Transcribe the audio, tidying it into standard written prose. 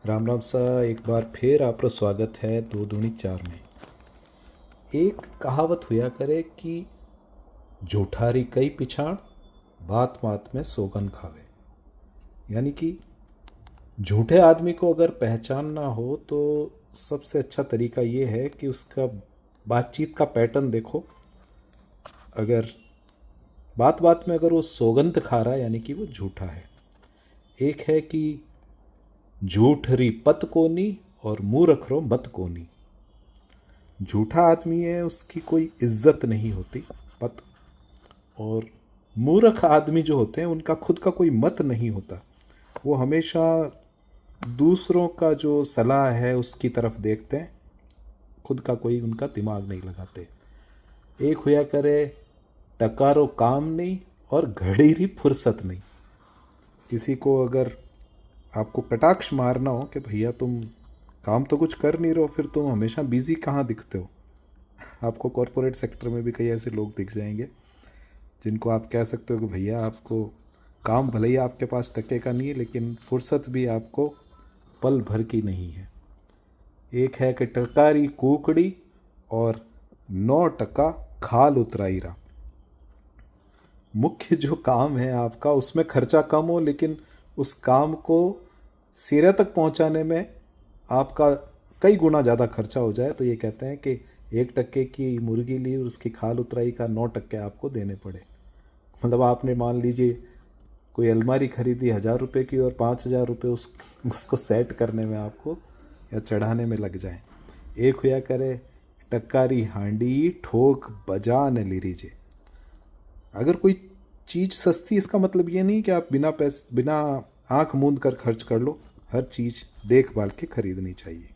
राम राम सा। एक बार फिर आपका स्वागत है दो दूनी चार में। एक कहावत हुआ करे कि झूठारी कई पिछाड़, बात बात में सोगन खावे। यानी कि झूठे आदमी को अगर पहचानना हो तो सबसे अच्छा तरीका ये है कि उसका बातचीत का पैटर्न देखो। अगर बात बात में अगर वो सौगंध खा रहा है यानी कि वो झूठा है। एक है कि झूठ री पत कोनी और मुंह रख रो मत कोनी। झूठा आदमी है उसकी कोई इज्जत नहीं होती पत। और मूर्ख आदमी जो होते हैं उनका खुद का कोई मत नहीं होता। वो हमेशा दूसरों का जो सलाह है उसकी तरफ देखते हैं, खुद का कोई उनका दिमाग नहीं लगाते। एक हुआ करे टकारो काम नहीं और घड़ी री फुर्सत नहीं। किसी को अगर आपको कटाक्ष मारना हो कि भैया तुम काम तो कुछ कर नहीं रहे हो, फिर तुम हमेशा बिजी कहाँ दिखते हो। आपको कॉरपोरेट सेक्टर में भी कई ऐसे लोग दिख जाएंगे जिनको आप कह सकते हो कि भैया आपको काम भले ही आपके पास टके का नहीं है लेकिन फुर्सत भी आपको पल भर की नहीं है। एक है कि टकारी कुकड़ी और 9 टका खाल उतराई रहा। मुख्य जो काम है आपका उसमें खर्चा कम हो लेकिन उस काम को सिरे तक पहुंचाने में आपका कई गुना ज़्यादा खर्चा हो जाए तो ये कहते हैं कि 1 टके की मुर्गी ली और उसकी खाल उतराई का 9 टके आपको देने पड़े। मतलब आपने मान लीजिए कोई अलमारी खरीदी 1,000 रुपये की और 5,000 रुपये उसको सेट करने में आपको या चढ़ाने में लग जाए। एक हुआ करे टक्कारी हांडी ठोक बजा न ली लीजिए। अगर कोई चीज़ सस्ती इसका मतलब ये नहीं कि आप बिना आंख मूंद कर खर्च कर लो। हर चीज़ देख भाल के खरीदनी चाहिए।